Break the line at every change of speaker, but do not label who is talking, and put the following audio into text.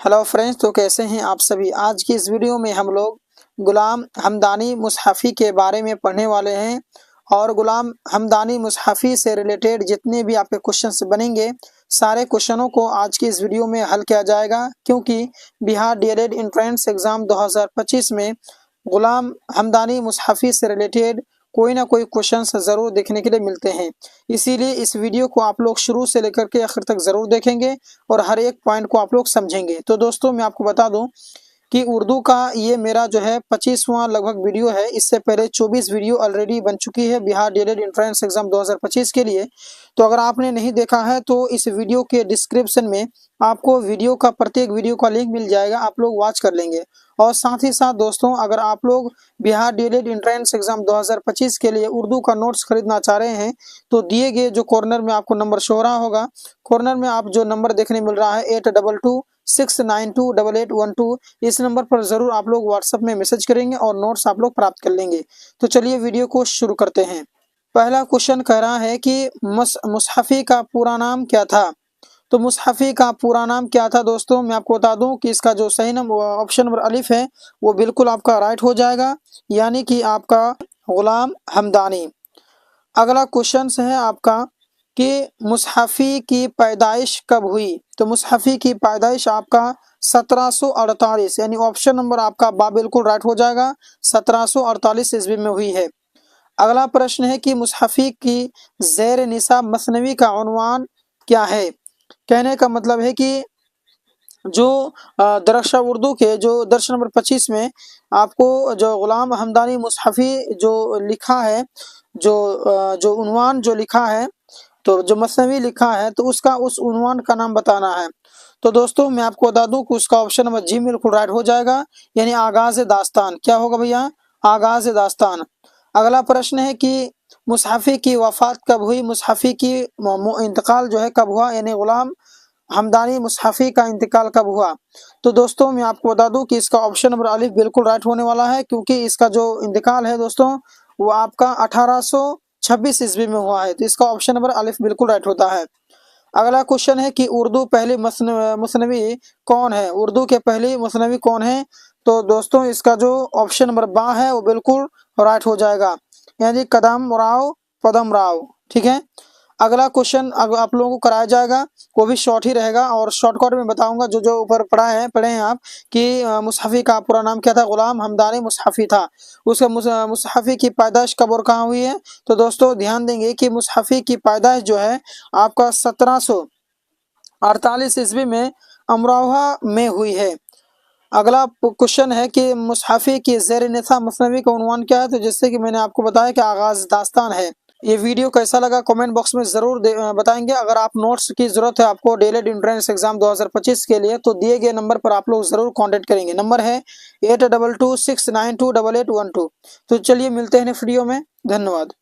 Hello friends, तो कैसे हैं आप सभी। आज की इस वीडियो में हम लोग गुलाम हमदानी मुसहफ़ी के बारे में पढ़ने वाले हैं और गुलाम हमदानी मुसहफ़ी से रिलेटेड जितने भी आपके क्वेश्चंस बनेंगे सारे क्वेश्चनों को आज की इस वीडियो में हल किया जाएगा, क्योंकि बिहार डीएलएड एंट्रेंस एग्जाम 2025 में गुलाम हमदानी मुसहफ़ी से रिलेटेड कोई ना कोई क्वेश्चंस ज़रूर देखने के लिए मिलते हैं। इसीलिए इस वीडियो को आप लोग शुरू से लेकर के आखिर तक ज़रूर देखेंगे और हर एक पॉइंट को आप लोग समझेंगे। तो दोस्तों, मैं आपको बता दूं कि उर्दू का ये मेरा जो है 25वां लगभग वीडियो है। इससे पहले 24 वीडियो ऑलरेडी बन चुकी है बिहार डीएलएड एंट्रेंस एग्जाम 2025 के लिए। तो अगर आपने नहीं देखा है तो इस वीडियो के डिस्क्रिप्शन में आपको वीडियो का प्रत्येक वीडियो का लिंक मिल जाएगा, आप लोग वॉच कर लेंगे। और साथ ही साथ दोस्तों, अगर आप लोग बिहार डीएलएड एंट्रेंस एग्जाम 2025 के लिए उर्दू का नोट्स खरीदना चाह रहे हैं तो दिए गए जो कॉर्नर में आपको नंबर शो हो रहा होगा, कॉर्नर में आप जो नंबर देखने मिल रहा है 8226928812, इस नंबर पर जरूर आप लोग व्हाट्सएप में मैसेज करेंगे और नोट्स आप लोग प्राप्त कर लेंगे। तो चलिए वीडियो को शुरू करते हैं। पहला क्वेश्चन कह रहा है कि मुसहफ़ी का पूरा नाम क्या था। तो मुसहफ़ी का पूरा नाम क्या था दोस्तों, मैं आपको बता दूं कि इसका जो सही नंबर ऑप्शन नंबर अलिफ है वो बिल्कुल आपका राइट हो जाएगा, यानी कि आपका गुलाम हमदानी। अगला क्वेश्चन है आपका कि मुसहफ़ी की पैदाइश कब हुई। तो मुसहफ़ी की पैदाइश आपका 1748, यानी ऑप्शन नंबर आपका बा बिल्कुल राइट हो जाएगा, 1748 ईस्वी में हुई है। अगला प्रश्न है कि मुसहफ़ी की ज़ेर निसा मसनवी का उन्वान क्या है। कहने का मतलब है कि जो दरख्शा उर्दू के जो दर्श नंबर 25 में आपको जो गुलाम हमदानी मुसहफ़ी जो लिखा है, जो उन्वान जो लिखा है, तो जो मसनवी लिखा है तो उसका उस उन्वान का नाम बताना है। तो दोस्तों, मैं आपको बता दूं कि उसका ऑप्शन नंबर जी बिल्कुल राइट हो जाएगा, यानी आगाज़ दास्तान। क्या होगा भैया, आगाज़ दास्तान। अगला प्रश्न है कि मुसहफ़ी की वफ़ात कब हुई, मुसहफ़ी की इंतकाल जो है कब हुआ, यानी गुलाम हमदानी मुसहफ़ी का इंतकाल कब हुआ। तो दोस्तों, मैं आपको बता दूं कि इसका ऑप्शन नंबर अलिफ बिल्कुल राइट होने वाला है, क्योंकि इसका जो इंतकाल है दोस्तों वो आपका 1826 ईस्वी में हुआ है। तो इसका ऑप्शन नंबर अलिफ बिल्कुल राइट होता है। अगला क्वेश्चन है कि उर्दू पहली मसनवी कौन है, उर्दू के पहली मसनवी कौन है। तो दोस्तों, इसका जो ऑप्शन नंबर बा है वो बिल्कुल राइट हो जाएगा, यानी कदम राव पदम राव। ठीक है। अगला क्वेश्चन आप लोगों को कराया जाएगा, वो भी शॉर्ट ही रहेगा और शॉर्टकट में बताऊंगा। जो जो ऊपर पढ़े हैं आप कि मुसहफ़ी का पूरा नाम क्या था, गुलाम हमदानी मुसहफ़ी था। उसका मुसहफ़ी की पैदाइश कब और कहाँ हुई है। तो दोस्तों ध्यान देंगे कि मुसहफ़ी की पैदाइश जो है आपका 1748 ईस्वी में अमरोहा में हुई है। अगला क्वेश्चन है कि मुसहफ़ी की ज़ेर निसा मसनवी का उन्वान क्या है। तो जैसे कि मैंने आपको बताया कि आगाज़ दास्तान है। ये वीडियो कैसा लगा कमेंट बॉक्स में ज़रूर बताएंगे। अगर आप नोट्स की ज़रूरत है आपको डीएलएड एंट्रेंस एग्जाम 2025 के लिए, तो दिए गए नंबर पर आप लोग ज़रूर कांटेक्ट करेंगे। नंबर है 8226928812। तो चलिए मिलते हैं नेक्स्ट वीडियो में। धन्यवाद।